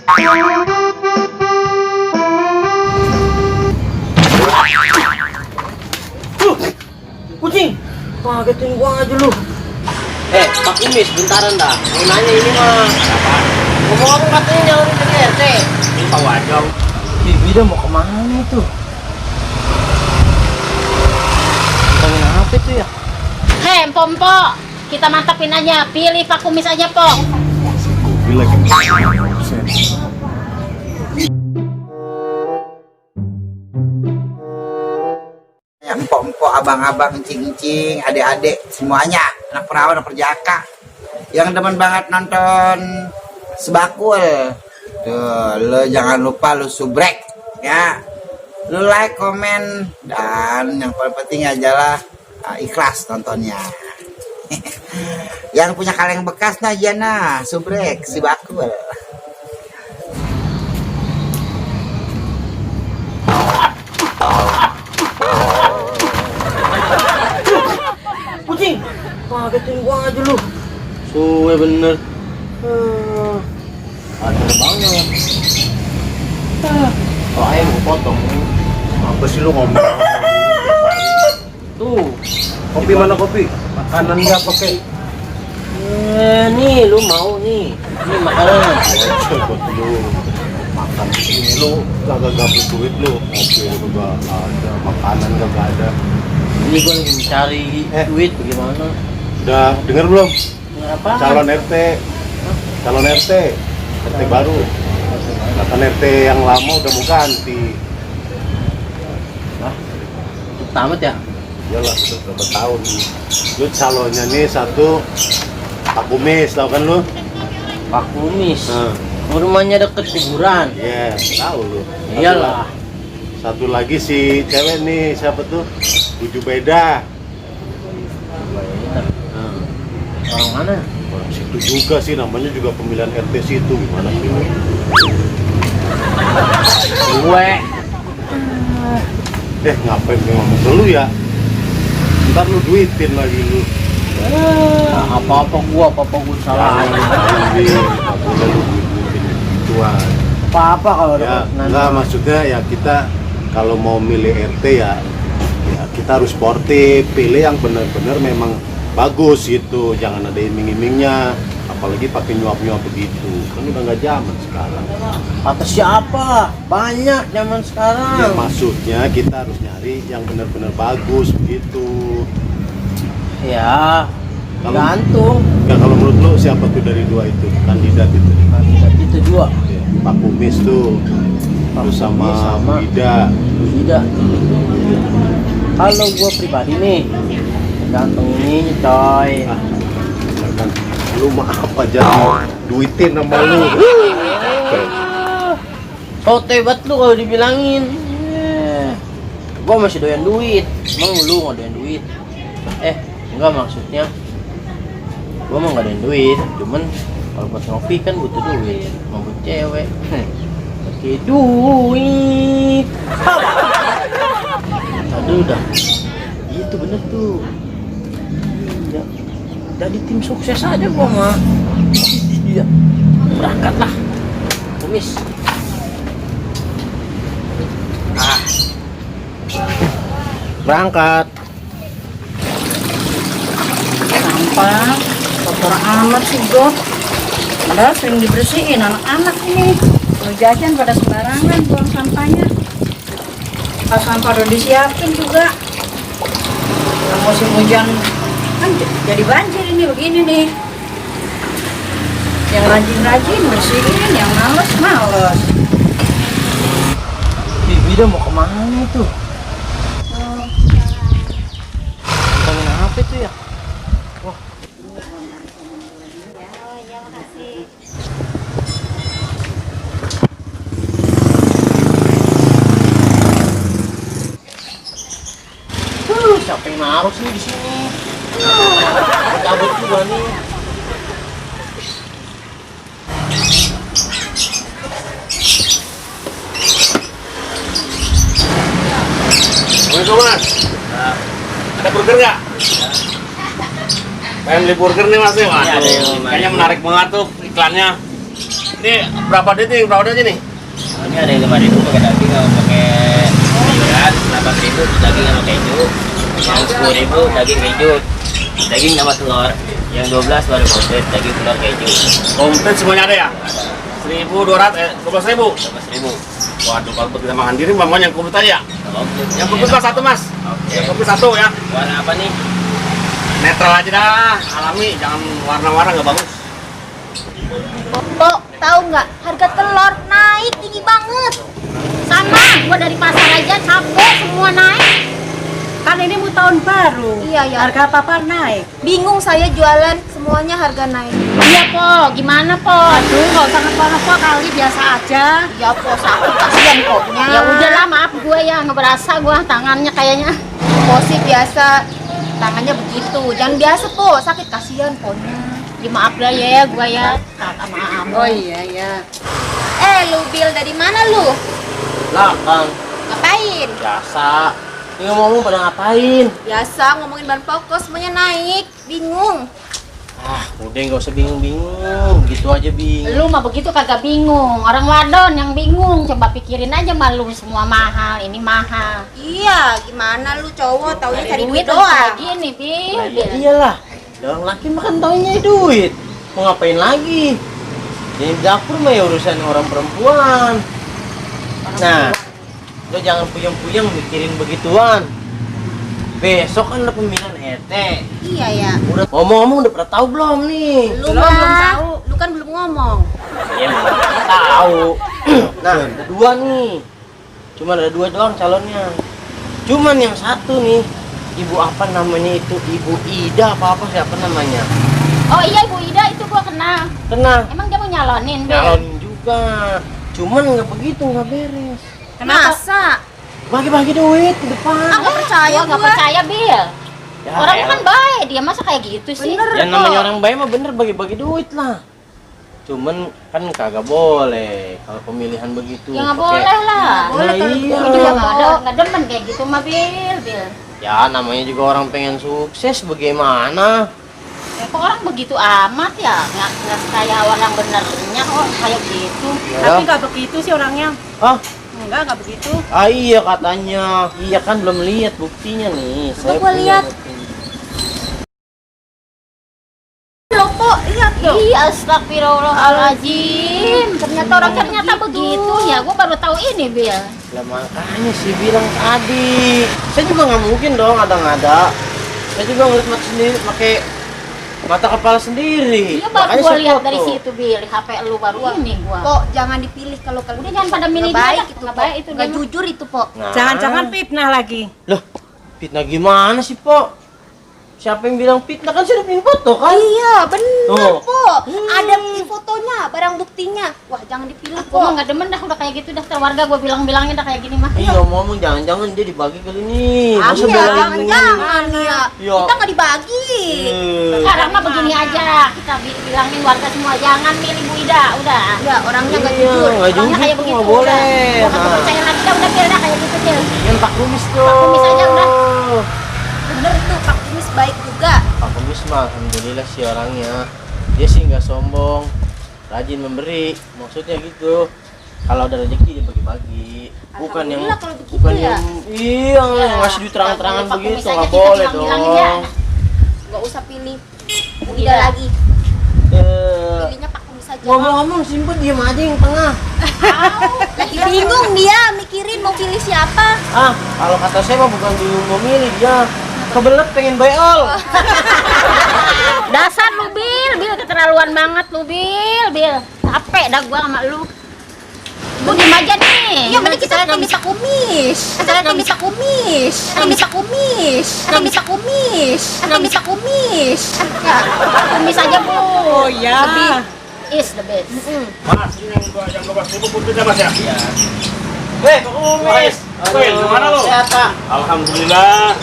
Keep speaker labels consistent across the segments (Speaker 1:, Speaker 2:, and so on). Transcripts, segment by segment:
Speaker 1: Kucing, kagetin gua aja lu.
Speaker 2: Pak Kumis, bentaran dah. Mau nanya ini mah. Apa? Ngomong katanya nyawar ke RT. Ini tahu aja.
Speaker 1: Bibi dah mau kemana itu? Tanya apa itu ya?
Speaker 3: Hei, Pompo, kita mantapin aja. Pilih Pak Kumis aja, Po.
Speaker 4: Yang empok-empok, abang-abang, encing-encing, adik-adik, semuanya, anak perawan, anak perjaka yang demen banget nonton Sebakul. Tuh, lo jangan lupa lu subrek ya, lu like, komen, dan yang paling penting adalah ikhlas nontonnya. Yang punya kaleng bekas nah jana subrek Sebakul.
Speaker 1: Kucing, kagetin gua aja lu.
Speaker 2: Suwe bener. Ada banget. Oh, ayam gua potong.
Speaker 5: Apa sih lu ngomong?
Speaker 2: Tuh.
Speaker 5: Kopi mana kopi? Makanan nggak pakai.
Speaker 2: Nih lu mau nih. Ini makanan.
Speaker 5: Buat lu makan ini lu kagak gabut duit lu. Kopi lu gak ada, makanan gak ada.
Speaker 2: Ini gua lagi mencari duit bagaimana?
Speaker 5: Udah denger belum?
Speaker 2: Kenapa?
Speaker 5: Calon RT baru. Bahkan RT yang lama udah mau ganti.
Speaker 2: Tamat ya?
Speaker 5: Iyalah, udah berapa tahun. Lu calonnya nih satu Pak Kumis, tau kan lu?
Speaker 2: Pak Kumis. Rumahnya deket kuburan.
Speaker 5: Iya, tahu lu.
Speaker 2: Iyalah.
Speaker 5: Satu lagi si cewek nih, siapa tuh? Tujuh beda.
Speaker 2: Orang mana?
Speaker 5: Orang situ juga sih, namanya juga pemilihan RT situ. Gimana sih lu?
Speaker 2: Gue.
Speaker 5: Ngapain gue ngomong ke lu ya? Ntar lu duitin lagi lu.
Speaker 2: Apa-apa gua salah.
Speaker 5: Boleh lu duitin gituan.
Speaker 2: Apa-apa kalau
Speaker 5: Ya,
Speaker 2: ada
Speaker 5: enggak, maksudnya ya kita kalau mau milih RT ya kita harus sportif, pilih yang benar-benar memang bagus gitu, jangan ada iming-imingnya, apalagi pakai nyuap-nyuap begitu, kan udah nggak zaman sekarang.
Speaker 2: kata siapa? Banyak zaman
Speaker 5: Ya
Speaker 2: sekarang.
Speaker 5: maksudnya kita harus nyari yang benar-benar bagus begitu.
Speaker 2: Ya,
Speaker 5: Kalau-
Speaker 2: gantung.
Speaker 5: Ya kalau menurut lu siapa tuh dari dua itu kandidat itu?
Speaker 2: Kandidat itu dua.
Speaker 5: Ya, Pak Kumis tuh, terus sama
Speaker 2: Kumis sama-
Speaker 5: Ida.
Speaker 2: Tidak. Kalau gua pribadi nih, gantung ini coy.
Speaker 5: Kan lu mah apa aja duitin sama lu.
Speaker 2: Sote banget lu kalau dibilangin. Gua masih doyan duit. Emang lu nggak doyan duit? Enggak, maksudnya gua mah nggak doyan duit. Cuman kalau buat ngopi kan butuh duit. Mau buat cewek pakai duit. Aduh dah. Itu bener tuh. Ya, jadi tim sukses aja gua mah. Iya. Berangkat lah. Kumis. Berangkat.
Speaker 3: Sampah, kotor amat sih, Bro. Padahal sering dibersihin anak-anak ini. Kalau jajan pada sembarangan buang sampahnya. Pas sampah udah disiapin juga. Kalau musim hujan kan jadi banjir ini begini nih. Yang rajin-rajin bersihin, yang males.
Speaker 1: Bibi dah mau kemana itu? Tanya apa itu ya?
Speaker 2: Siapa yang naruh sih di sini? Cabut juga nih.
Speaker 5: Assalamualaikum mas. Ada burger nggak? Pengen beli burger nih mas ya?
Speaker 2: Ada yang lumayan.
Speaker 5: Kayaknya menarik banget tuh iklannya. Ini berapa detik? Berapa detik nih?
Speaker 2: Ini ada yang 5.000 pakai daging sama pakai sayuran, 8.000 daging sama keju, yang 10.000 daging keju, daging sama telur, yang 12 baru komplit daging telur keju.
Speaker 5: Komplit semuanya ada ya? 12.000.
Speaker 2: 12.000.
Speaker 5: Waduh, kalau kita makan diri, mamanya yang komplit aja ya?
Speaker 2: Komplit.
Speaker 5: Yang komplit Mas, satu Mas.
Speaker 2: Oke.
Speaker 5: Yang komplit satu ya.
Speaker 2: Warna apa nih?
Speaker 5: Netral aja dah, alami, jangan warna-warna nggak bagus.
Speaker 6: Pok, tahu nggak harga telur naik tinggi banget.
Speaker 3: Sama, gua dari pasar aja capek semua naik. Kan ini mau tahun baru.
Speaker 6: Iya, ya.
Speaker 3: Harga apa-apa naik.
Speaker 6: Bingung saya jualan semuanya harga naik.
Speaker 3: Iya, Po. Gimana, Po? Aduh, nggak usah ngepono, Po. Kali biasa aja.
Speaker 6: Ya pok, sakit kasihan poknya.
Speaker 3: Ya udahlah, maaf gue ya nggak berasa gua tangannya kayaknya.
Speaker 6: Pok sih biasa tangannya begitu. Jangan biasa pok, sakit kasihan poknya.
Speaker 3: Ya, maaf lah ya, gua ya. Maaf.
Speaker 6: Oh iya. Lu Bil dari mana lu?
Speaker 2: Lah, Bang.
Speaker 6: Ngapain?
Speaker 2: Biasa. Ini ngomong pada ngapain?
Speaker 6: Biasa ngomongin bahan pokok semuanya naik. Bingung.
Speaker 2: Ah, udah nggak usah bingung-bingung. Gitu aja bingung.
Speaker 3: Lu mah begitu kagak bingung. Orang wadon yang bingung. Coba pikirin aja malu semua mahal. Ini mahal.
Speaker 6: Iya, gimana lu cowok taunya cari duit
Speaker 3: kayak
Speaker 6: doang.
Speaker 3: gini, Bil.
Speaker 2: Nah, ya iyalah. Orang laki makan taunya duit. Mau ngapain lagi? Di dapur mah ya urusan orang perempuan. Nah, lo jangan puyeng-puyeng mikirin begituan. Besok kan ada pemilihan RT.
Speaker 6: Iya ya.
Speaker 2: Udah ngomong-ngomong udah pernah tahu belum nih?
Speaker 6: Lu
Speaker 3: Belum
Speaker 6: mah,
Speaker 3: tahu.
Speaker 6: lu kan belum ngomong.
Speaker 2: Iya, belum tahu. Nah, ada dua nih. Cuma ada dua doang calonnya. Cuman yang satu nih, ibu apa namanya itu? Ibu Ida apa siapa namanya?
Speaker 3: Oh iya, Ibu Ida itu gua kenal.
Speaker 2: Kenal.
Speaker 3: Emang dia mau nyalonin, Bil?
Speaker 2: Nyalonin juga. Cuman nggak begitu, nggak beres.
Speaker 6: Masa?
Speaker 2: Bagi-bagi duit di depan.
Speaker 6: Ah, nggak percaya
Speaker 3: Gua nggak
Speaker 6: gua.
Speaker 3: percaya, Bil.
Speaker 2: Ya,
Speaker 3: Orang
Speaker 2: elah.
Speaker 3: kan baik, dia masa kayak gitu sih?
Speaker 6: Bener.
Speaker 2: Ya namanya orang baik mah bener bagi-bagi duit lah. Cuman kan kagak boleh kalau pemilihan begitu.
Speaker 3: Ya nggak
Speaker 2: pakai-
Speaker 3: boleh lah.
Speaker 2: Nah,
Speaker 6: Boleh kalau
Speaker 2: iya.
Speaker 3: Gua juga nggak demen kayak gitu mah, Bil.
Speaker 2: Ya namanya juga orang pengen sukses bagaimana?
Speaker 3: Ya, kok orang begitu amat ya? Nggak kayak orang benernya kok kayak gitu.
Speaker 2: Tapi
Speaker 7: nggak begitu sih orangnya.
Speaker 2: ah,
Speaker 7: Nggak begitu.
Speaker 2: iya katanya. Iya kan belum lihat buktinya nih.
Speaker 6: Coba gua
Speaker 2: punya
Speaker 6: lihat.
Speaker 2: bukti.
Speaker 6: Loh, Pok, lihat dong.
Speaker 3: Iya, astagfirullahaladzim. Ternyata begitu ya. Gua baru tahu ini, Bil.
Speaker 2: Lah makanya sih bilang tadi. Saya juga nggak mungkin dong ada-ngada. Saya juga ngeliat mata sendiri pakai mata kepala sendiri.
Speaker 3: Iya, baru
Speaker 2: Makanya
Speaker 3: gua
Speaker 2: saya
Speaker 3: lihat
Speaker 2: foto.
Speaker 3: dari situ, Bil. HP lu baru ini gua.
Speaker 6: Pok, jangan dipilih kalau
Speaker 3: Udah jangan pada milih
Speaker 6: nggak
Speaker 3: dia
Speaker 6: baik
Speaker 3: dah.
Speaker 6: itu,
Speaker 3: Nggak
Speaker 6: Pok.
Speaker 3: baik itu
Speaker 6: Nggak
Speaker 3: dia mah.
Speaker 6: jujur itu, Pok.
Speaker 2: Nah.
Speaker 7: Jangan-jangan fitnah lagi.
Speaker 2: Loh, fitnah gimana sih, Pok? Siapa yang bilang fitnah? Kan saya udah bikin foto kan?
Speaker 6: Iya, bener,
Speaker 2: Oh.
Speaker 6: Pok. Ada bukti fotonya, barang buktinya. Wah, jangan dipilih,
Speaker 3: Gua mah
Speaker 6: Pok.
Speaker 3: nggak demen dah udah kayak gitu dah. Warga gua bilang-bilangin dah kayak gini mah.
Speaker 2: Iya, ngomong jangan-jangan dia dibagi kali ini.
Speaker 6: Ah,
Speaker 2: Masa
Speaker 6: iya,
Speaker 2: belain
Speaker 6: jangan-jangan ya.
Speaker 2: Iya.
Speaker 6: Kita nggak dibagi.
Speaker 3: Sekarang mah begini aja. Kita bilangin warga semua jangan milih Bu Ida. Udah.
Speaker 6: Ya, orangnya nggak
Speaker 2: Iya,
Speaker 6: jujur.
Speaker 2: nggak
Speaker 3: Orangnya
Speaker 2: jujur
Speaker 3: kayak
Speaker 2: tuh,
Speaker 3: begitu.
Speaker 2: nggak boleh.
Speaker 3: Udah. Gua kagak
Speaker 2: Nah.
Speaker 3: percaya lagi dah. Udah Bil dah kayak gitu, Bil.
Speaker 2: Yang Pak Kumis tuh.
Speaker 3: Pak Kumis aja udah.
Speaker 6: Bener tuh, Pak Kumis baik juga.
Speaker 2: Pak Kumis mah alhamdulillah sih orangnya. Dia sih nggak sombong, rajin memberi. Maksudnya gitu. Kalau ada rezeki dia bagi-bagi. Bukan yang
Speaker 6: Alhamdulillah kalau begitu
Speaker 2: bukan
Speaker 6: ya.
Speaker 2: yang iya
Speaker 3: Ya,
Speaker 2: ngasih duit terang-terangan
Speaker 3: Pak Kumis
Speaker 2: begitu
Speaker 3: aja
Speaker 2: nggak
Speaker 3: kita
Speaker 2: boleh
Speaker 3: bilang-bilangin ya.
Speaker 2: dong.
Speaker 6: Nggak usah pilih Bu
Speaker 3: Iya.
Speaker 6: Ida lagi. Pilihnya Pak Kumis aja.
Speaker 2: Ngomong-ngomong simpel diem aja yang tengah.
Speaker 6: Lagi bingung dia mikirin mau pilih siapa.
Speaker 2: Ah, kalau kata saya mah bukan bingung mau milih dia. Kebelet pengen bayol.
Speaker 3: Dasar lu Bil keterlaluan banget lu Bil. Capek dah gua sama lu. Lu diem aja nih.
Speaker 6: Iya, mending kita minta kumis. Kita minta kumis. Minta kumis. Minta kumis. Minta kumis. Ya,
Speaker 3: Kumis aja Bu.
Speaker 7: Oh ya.
Speaker 3: Is the best.
Speaker 5: Mas, ini yang 12.000 putihnya Mas ya? Iya.
Speaker 2: Weh, Pak Kumis.
Speaker 5: Weh, gimana lu?
Speaker 2: Sehat, Pak.
Speaker 5: Alhamdulillah.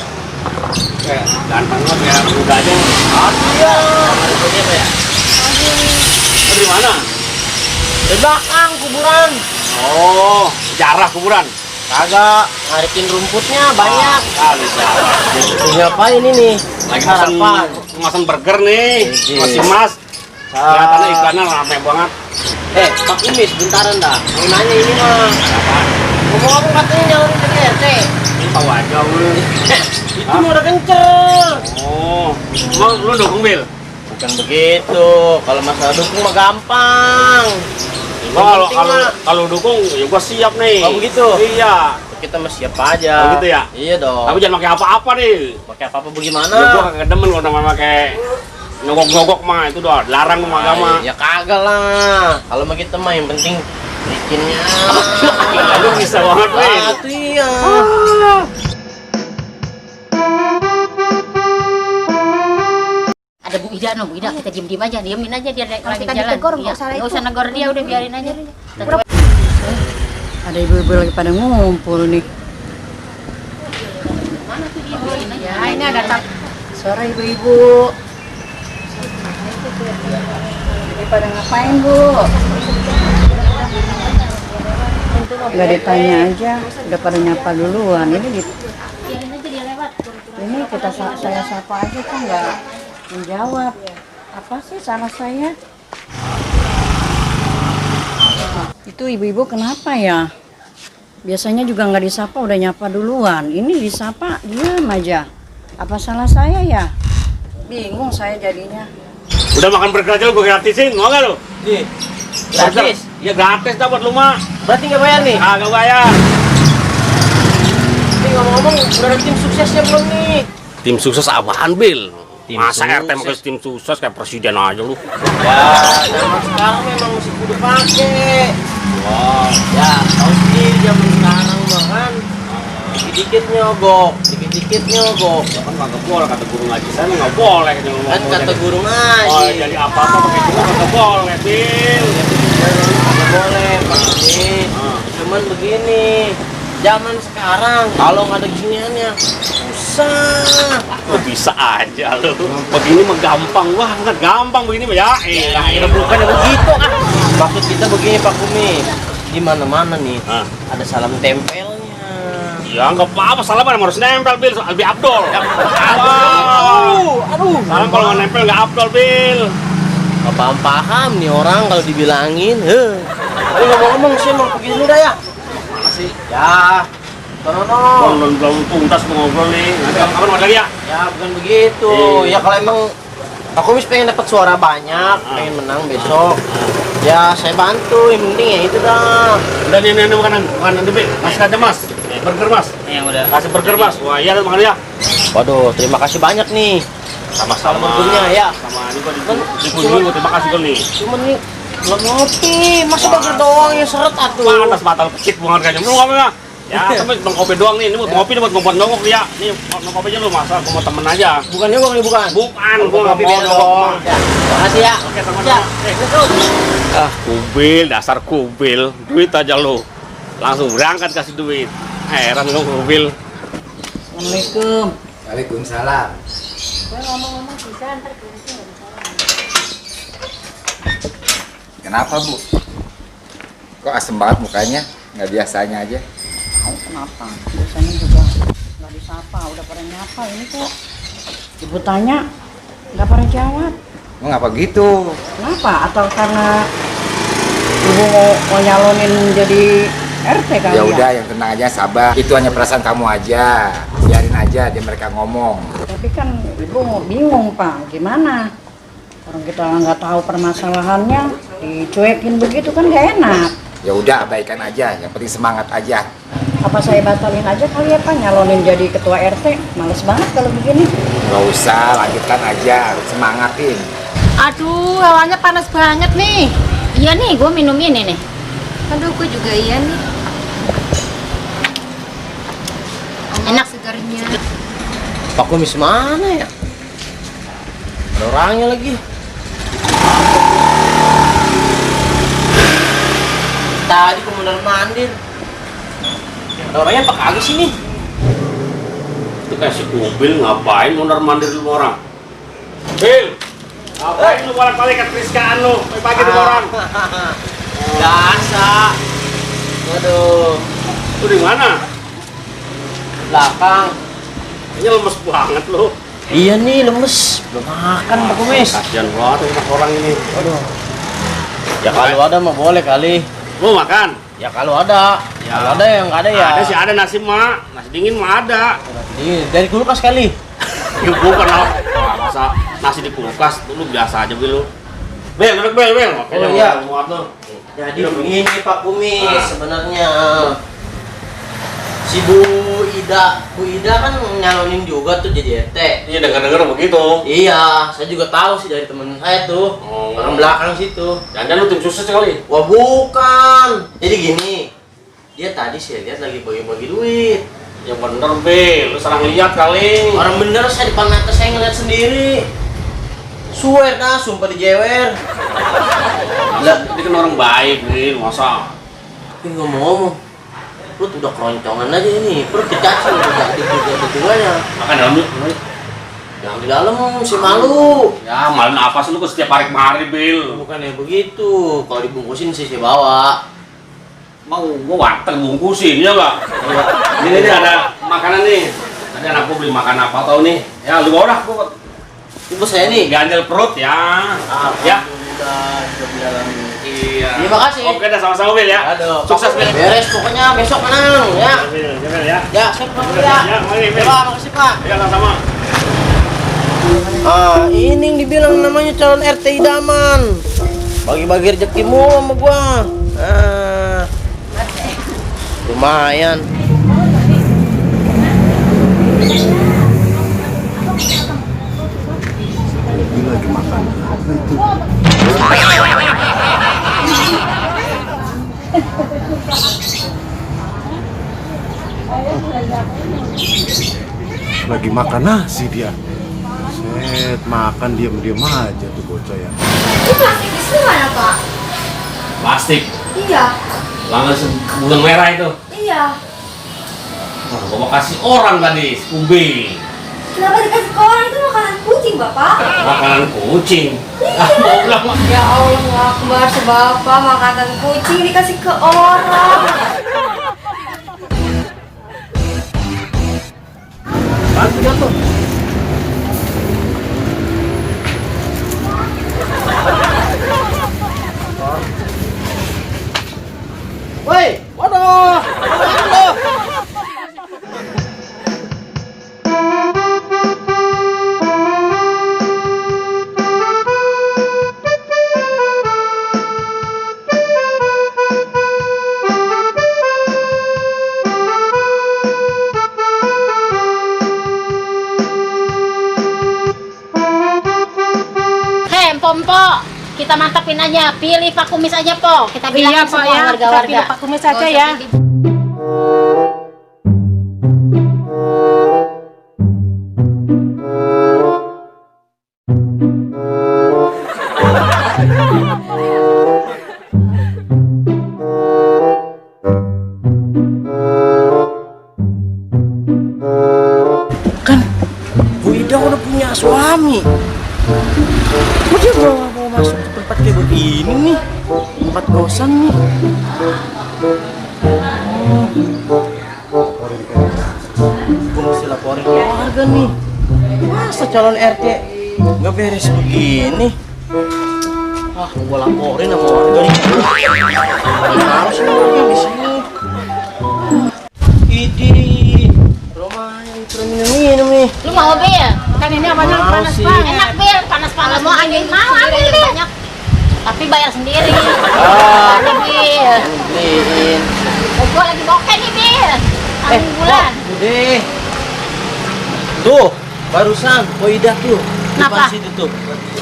Speaker 5: Ganteng banget ya, muda aja.
Speaker 2: Iya. Itu dia, Pak ya.
Speaker 5: Dari mana?
Speaker 2: Di belakang kuburan.
Speaker 5: Oh, jarah kuburan.
Speaker 2: Kagak ngarikin rumputnya banyak.
Speaker 5: Kali jarah.
Speaker 2: Ngapain ini nih?
Speaker 5: Lagi
Speaker 2: Sarapan.
Speaker 5: masan burger nih.
Speaker 2: Iji.
Speaker 5: Masih Mas. Kelihatannya iklannya rame banget.
Speaker 2: Pak Kumis, bentaran dah. Mau nanya ini mah. Ngomong katanya nyawarin jadi RT.
Speaker 5: Ini tahu aja lu.
Speaker 2: Itu mah udah kenceng.
Speaker 5: Oh, emang lu dukung Bil?
Speaker 2: Bukan begitu. Kalau masalah dukung mah gampang.
Speaker 5: Oh,
Speaker 2: Yang penting mah-
Speaker 5: kalau dukung ya gua siap nih.
Speaker 2: Oh, begitu?
Speaker 5: Iya.
Speaker 2: kita mah siap aja.
Speaker 5: Oh, gitu ya?
Speaker 2: Iya dong.
Speaker 5: Tapi jangan pakai apa-apa nih.
Speaker 2: Pakai apa-apa bagaimana?
Speaker 5: Ya, gua kagak demen kalau nama pakai nyogok-nyogok mah itu doh, larang sama agama.
Speaker 2: Ya kagak lah. Kalau mah kita mah yang penting bikinnya.
Speaker 5: Aduh bisa banget nih.
Speaker 2: Itu iya.
Speaker 3: Ada Bu Ida, no, Bu Ida, kita diem-diem aja, diemin aja dia lagi
Speaker 6: kita
Speaker 3: jalan.
Speaker 6: ditegur,
Speaker 3: Iya,
Speaker 6: nggak usah
Speaker 3: nggak usah
Speaker 6: itu.
Speaker 3: negor dia, udah biarin aja.
Speaker 7: Ada ibu-ibu lagi pada ngumpul nih.
Speaker 3: Mana tuh dia? Biarin aja.
Speaker 7: Ya, ini ada suara ibu-ibu. Lagi pada ngapain, Bu? Nggak ditanya aja, udah pada nyapa duluan.
Speaker 3: Biarin aja dia lewat.
Speaker 7: Ini saya sapa aja kan nggak menjawab. Apa sih salah saya? Itu ibu-ibu kenapa ya? Biasanya juga nggak disapa udah nyapa duluan. Ini disapa diam aja. Apa salah saya ya? Bingung saya jadinya.
Speaker 5: Udah makan burger aja lu gua gratisin, mau nggak lu?
Speaker 2: Nih, gratis.
Speaker 5: Ya gratis dah buat lu mah.
Speaker 2: Berarti nggak bayar nih?
Speaker 5: Kagak bayar.
Speaker 2: Ini ngomong-ngomong, udah ada tim suksesnya belum nih?
Speaker 5: Tim sukses apaan, Bil?
Speaker 2: Tim
Speaker 5: Masa
Speaker 2: sukses.
Speaker 5: RT pakai tim sukses kayak presiden aja lu.
Speaker 2: Ya, zaman sekarang memang mesti kudu pakai. Wow. Ya, tahu sendiri zaman sekarang mah kan. Dikit-dikit nyogok, dikit-dikit nyogok.
Speaker 5: Ya kan kagak boleh kata guru ngaji saya mah nggak boleh gitu ngomong.
Speaker 2: Kan kata guru
Speaker 5: Oh,
Speaker 2: ngaji.
Speaker 5: jadi apa-apa pakai guru kagak boleh, Bil.
Speaker 2: Nggak boleh pakai. Cuman begini, zaman sekarang kalau nggak ada giniannya susah.
Speaker 5: Oh, bisa aja lu. Begini mah gampang banget, gampang begini mah ya.
Speaker 2: Ya bukan begitu ah. Maksud kita begini Pak Kumi, di mana-mana nih
Speaker 5: Ah.
Speaker 2: ada salam tempelnya.
Speaker 5: Ya nggak apa-apa, salam kan harus nempel, Bil. Lebih abdol.
Speaker 2: Aduh,
Speaker 5: Salam kalau nggak nempel nggak abdol, Bil.
Speaker 2: nggak paham nih orang kalau dibilangin. Tapi ngomong-ngomong sih emang pergi dulu dah ya.
Speaker 5: Mana sih?
Speaker 2: Ya, no.
Speaker 5: Belum tuntas mau ngobrol nih. Nanti kapan mau lagi ya?
Speaker 2: Ya bukan begitu. Ya kalau emang Pak Kumis pengen dapat suara banyak, pengen menang besok. Ya saya bantu, yang penting ya itu dah.
Speaker 5: Udah nih makanan nanti, Bil. Masih aja, Mas. Burger, Mas.
Speaker 2: Ya udah.
Speaker 5: Kasih burger, Mas. Wah, iya makan ya.
Speaker 2: Waduh, terima kasih banyak nih.
Speaker 5: Sama-sama.
Speaker 2: Burgernya ya.
Speaker 5: Sama ini gua dikunjungi, terima kasih Bil nih.
Speaker 2: Cuman nih belum ngopi, masa burger doang yang seret atuh.
Speaker 5: Panas batal kecil bunga harganya. Lu ngopi ya? Ya, tapi bang kopi doang nih. Ini buat ngopi, ini buat ngobrol nongok dia. Nih, ngopi aja lu masa gua mau temen aja.
Speaker 2: Bukan nyogok nih bukan.
Speaker 5: Bukan,
Speaker 2: Gua
Speaker 5: gua nggak
Speaker 2: ngopi
Speaker 5: mau
Speaker 2: beda
Speaker 5: nongok.
Speaker 2: dong. Ya, makasih ya.
Speaker 5: Oke, sama-sama.
Speaker 2: Ya,
Speaker 5: Eh.
Speaker 2: terus.
Speaker 5: Ah, kubil, dasar kubil. Duit aja lu. Langsung berangkat kasih duit. Heran lu kubil.
Speaker 7: Assalamualaikum.
Speaker 4: Waalaikumsalam. Kenapa Bu? Kok asem banget mukanya? Nggak biasanya aja.
Speaker 7: Tahu kenapa? Biasanya juga nggak disapa, udah pada nyapa. Ini kok ibu tanya nggak pada jawab.
Speaker 4: Oh, ngapa gitu?
Speaker 7: Kenapa? Atau karena ibu mau nyalonin jadi RT kali
Speaker 4: Ya udah, yang tenang aja, sabar. Itu hanya perasaan kamu aja. Biarin aja dia mereka ngomong.
Speaker 7: Tapi kan ibu bingung Pak, gimana? Orang kita nggak tahu permasalahannya, dicuekin begitu kan nggak enak.
Speaker 4: Ya udah, abaikan aja. Yang penting semangat aja.
Speaker 7: Apa saya batalin aja kali ya Pak, nyalonin jadi ketua RT? Males banget kalau begini.
Speaker 4: Nggak usah, lanjutkan aja. Semangatin.
Speaker 6: Aduh, hawanya panas banget nih.
Speaker 3: Iya nih, gue minum ini nih.
Speaker 6: Aduh, gue juga iya nih.
Speaker 3: Enak.
Speaker 6: Segarnya.
Speaker 2: Pak Kumis mana ya? Ada orangnya lagi. Tadi ke mondar mandir. Ada orangnya apa kagak sih nih?
Speaker 5: Itu kayak si kubil ngapain mondar-mandir lu orang? Bil, ngapain lu balik-balik ke Triskaan lu? Pagi tuh orang.
Speaker 2: Biasa. Waduh,
Speaker 5: Lu di mana?
Speaker 2: belakang.
Speaker 5: Kayaknya lemes banget lu.
Speaker 2: Iya nih, lemes. Belum makan Pak Kumis.
Speaker 5: Kasihan banget orang ini.
Speaker 2: Aduh. Ya kalau ada mah boleh kali.
Speaker 5: Mau makan?
Speaker 2: Ya kalau ada.
Speaker 5: Ya.
Speaker 2: Kalau ada yang nggak ada ya.
Speaker 5: Ada sih, ada nasi mak. Nasi dingin mah ada.
Speaker 2: Ini dari kulkas kali.
Speaker 5: Ya bukan lah. Masa nasi di kulkas lu biasa aja Bil lu. Bel, duduk Bel.
Speaker 2: Oh, iya.
Speaker 5: Muat tuh.
Speaker 2: Jadi begini Pak Kumis sebenarnya. Si Bu Ida kan nyalonin juga tuh jadi RT.
Speaker 5: Iya, dengar-dengar begitu.
Speaker 2: Iya, saya juga tahu sih dari temen saya tuh.
Speaker 5: Oh.
Speaker 2: Orang belakang situ.
Speaker 5: Jangan lu tim sukses kali.
Speaker 2: Wah bukan. Jadi gini, dia tadi saya lihat lagi bagi-bagi duit.
Speaker 5: Yang bener Bel, lu salah lihat kali.
Speaker 2: Orang bener saya depan mata saya ngeliat sendiri. Swear dah, sumpah dijewer.
Speaker 5: Lah, dia kan orang baik Bil, masa.
Speaker 2: Tapi ngomong-ngomong, perut udah keroncongan aja ini. Perut dicaci udah jadi juga-duganya.
Speaker 5: Makan dalam lu.
Speaker 2: Yang di dalam si malu.
Speaker 5: Ya, malu apa sih lu kok setiap hari kemari Bil.
Speaker 2: Bukannya begitu. Kalau dibungkusin sih saya bawa.
Speaker 5: Mau gua warteg bungkusin ya enggak? Ini ada makanan nih. Tadi anak gua beli makan apa tau nih. Ya lu bawa dah gua.
Speaker 2: Ibu saya nih.
Speaker 5: Ganjel perut ya. Ya.
Speaker 2: Alhamdulillah, sudah bilang.
Speaker 5: Iya.
Speaker 2: Terima kasih.
Speaker 5: Oke dah, sama-sama Bil ya.
Speaker 2: Aduh,
Speaker 5: Sukses Bil.
Speaker 2: beres pokoknya besok menang ya.
Speaker 5: Bil ya.
Speaker 2: Ya, saya pamit ya.
Speaker 5: Ya, mari Bil.
Speaker 2: Ya, Pak, makasih Pak.
Speaker 5: Ya, sama-sama.
Speaker 2: Ini yang dibilang namanya calon RT idaman. Bagi-bagi rezekimu sama gua. Lumayan.
Speaker 5: Ini lagi makan apa itu? Lagi makan nasi dia. Set, makan diam-diam aja tuh bocah ya.
Speaker 6: Itu plastik di mana, Pak?
Speaker 5: Plastik.
Speaker 6: Iya.
Speaker 5: Langan sebulan merah itu.
Speaker 6: Iya.
Speaker 5: Gua mau kasih orang tadi, Scooby.
Speaker 6: Kenapa dikasih ke orang itu makanan kucing, Bapak?
Speaker 5: Makanan kucing.
Speaker 6: Ya Allah, Akbar sebapa makanan kucing dikasih ke orang.
Speaker 2: Bantu jatuh. Woi, waduh. Waduh.
Speaker 8: Pompo, kita mantapin aja, pilih Pak Kumis aja Po. Kita bilangin semua warga-warga.
Speaker 9: Pilih Pak Kumis aja ya.
Speaker 2: Kan Bu Ida udah punya suami. Kok dia mau masuk ke tempat kayak begini nih? Tempat kosan nih. Gue mesti laporin ke warga nih. Masa calon RT nggak beres begini? Wah, gue laporin sama warga nih. Harus warga di sini. Idi, rumahnya minum nih.
Speaker 8: Lu mau Bil?
Speaker 9: Kan ini apanya
Speaker 2: Mau
Speaker 9: panas
Speaker 2: sih.
Speaker 9: banget.
Speaker 8: Enak Bil, panas-panas. Mau ambil banyak. Tapi bayar sendiri. Nih Bil.
Speaker 2: Beliin.
Speaker 8: Gua lagi bokeh nih Bil. Ambil bulan.
Speaker 2: Bude. Tuh, barusan Bu Ida tuh.
Speaker 8: Kenapa?
Speaker 2: Depan situ tuh.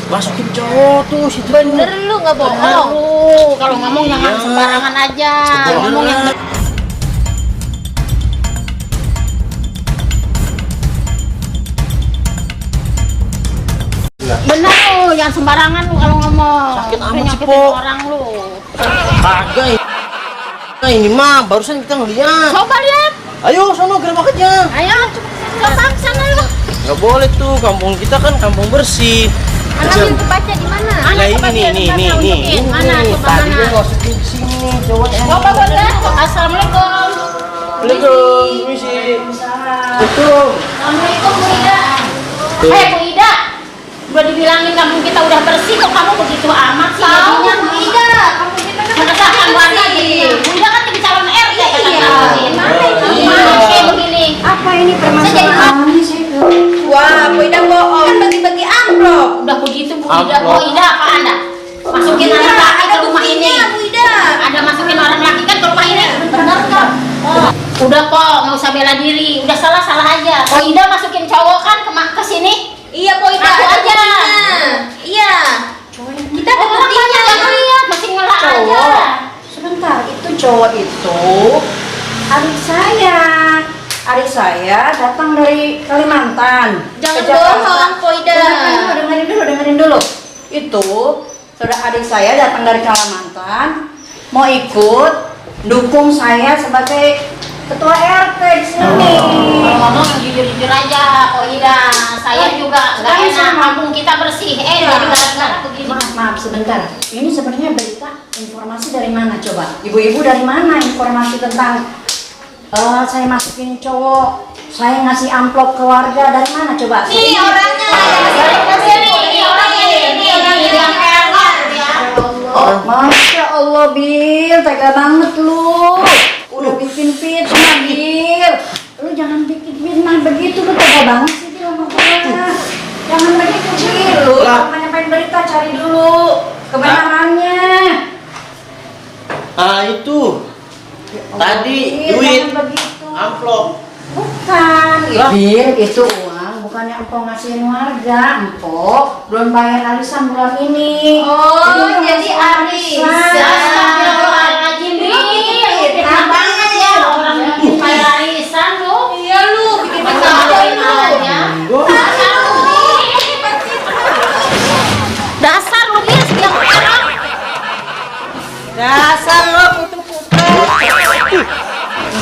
Speaker 2: Masukin cowok tuh situ.
Speaker 8: Bener lu nggak bohong. Lu kalau ngomong jangan
Speaker 2: Iya.
Speaker 8: sembarangan aja.
Speaker 2: Bener.
Speaker 8: Ngomong yang bener lu, jangan sembarangan lu kalau ngomong.
Speaker 2: Sakit amat sih,
Speaker 8: Nyakitin
Speaker 2: Po.
Speaker 8: orang lu.
Speaker 2: Kagak ini. Nah, ini mah barusan kita ngeliat.
Speaker 8: Coba lihat.
Speaker 2: Ayo sono gerobak aja.
Speaker 8: Ayo, coba ke sana lu.
Speaker 2: Nggak boleh tuh, kampung kita kan kampung bersih.
Speaker 8: Mana yang tempatnya di mana?
Speaker 2: Nah
Speaker 8: Mana
Speaker 2: ini
Speaker 8: tempatnya,
Speaker 2: nih
Speaker 8: tempatnya unjukin. Mana coba
Speaker 2: Tadi
Speaker 8: mana?
Speaker 2: gue masukin ke sini nih cowoknya.
Speaker 8: Coba boleh. Assalamualaikum.
Speaker 2: Assalamualaikum, misi. Betul.
Speaker 8: Assalamualaikum Bu Ida. Bu Ida, udah dibilangin kampung kita udah bersih, kok kamu begitu amat sih jadinya? Bu Ida, kampung kita kan meresahkan warga jadi. Bu Ida kan jadi calon RT kayak begini.
Speaker 3: Apa ini permasalahannya sih?
Speaker 6: Wah, Bu Ida bohong. Kan bagi-bagi amplop.
Speaker 8: Udah begitu Bu Ida, Bu Ida apa Anda? Masukin anak laki ke rumah ini.
Speaker 6: Bu Ida.
Speaker 8: Ada masukin orang laki kan ke rumah ini, bener kan? Udah kok, nggak usah bela diri. Udah salah aja. Bu Ida masukin cowok kan ke sini.
Speaker 6: Iya, Bu Ida.
Speaker 8: Aku aja.
Speaker 6: Iya. Kita ada
Speaker 8: Orang
Speaker 6: buktinya.
Speaker 8: banyak yang lihat, masih ngelak aja.
Speaker 3: Cowok. Sebentar, itu cowok itu adik saya. Adik saya datang dari Kalimantan.
Speaker 6: Jangan
Speaker 3: ke Jakarta.
Speaker 6: bohong, Bu Ida.
Speaker 3: Dengerin dulu. Itu saudara adik saya datang dari Kalimantan, mau ikut dukung saya sebagai ketua RT di sini.
Speaker 8: Kalau ngomong yang jujur-jujur aja, kok Ida. Saya juga nggak enak, kampung kita bersih. Jadi gara-gara begini.
Speaker 3: Maaf sebentar. Ini sebenarnya berita informasi dari mana coba? Ibu-ibu dari mana informasi tentang saya masukin cowok, saya ngasih amplop ke warga, dari mana coba?
Speaker 6: Ini orangnya. Ini orangnya.
Speaker 3: Masya Allah Bil, tega banget lu. Udah bikin fitnah Bil. Lu jangan bikin fitnah begitu, lu tega banget sih Bil sama gua. Jangan begitu Bil, lu nyampein berita cari dulu kebenarannya.
Speaker 2: Itu tadi
Speaker 3: Bil,
Speaker 2: duit
Speaker 3: jangan begitu.
Speaker 2: amplop.
Speaker 3: Bukan, Bil, itu uang bukannya empok ngasihin warga, empok belum bayar arisan bulan ini.
Speaker 6: Oh, jadi arisan.
Speaker 8: Astagfirullahaladzim, Bil. Fitnah banget ya. Orang kayak arisan lu.
Speaker 6: Iya lu, bikin
Speaker 8: Masa maluin aja. Dasar lu, Bil, setiap orang.
Speaker 6: Dasar lo putu-putu.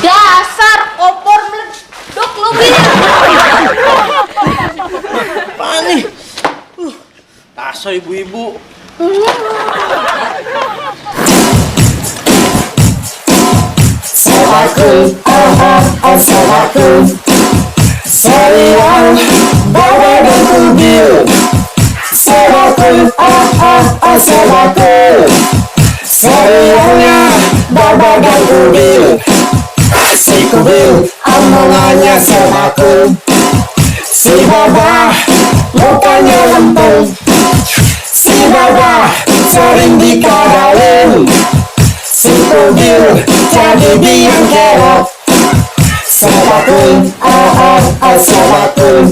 Speaker 6: Dasar kompor meleduk lu, Bil.
Speaker 2: Apaan nih? Dasar ibu-ibu.
Speaker 9: Serialnya Baba dan Kubil, si Kubil omongannya selaku, si Baba mukanya lempeng, si Baba sering dikadalin, si Kubil jadi biang kerok. Sebakun, sebakun.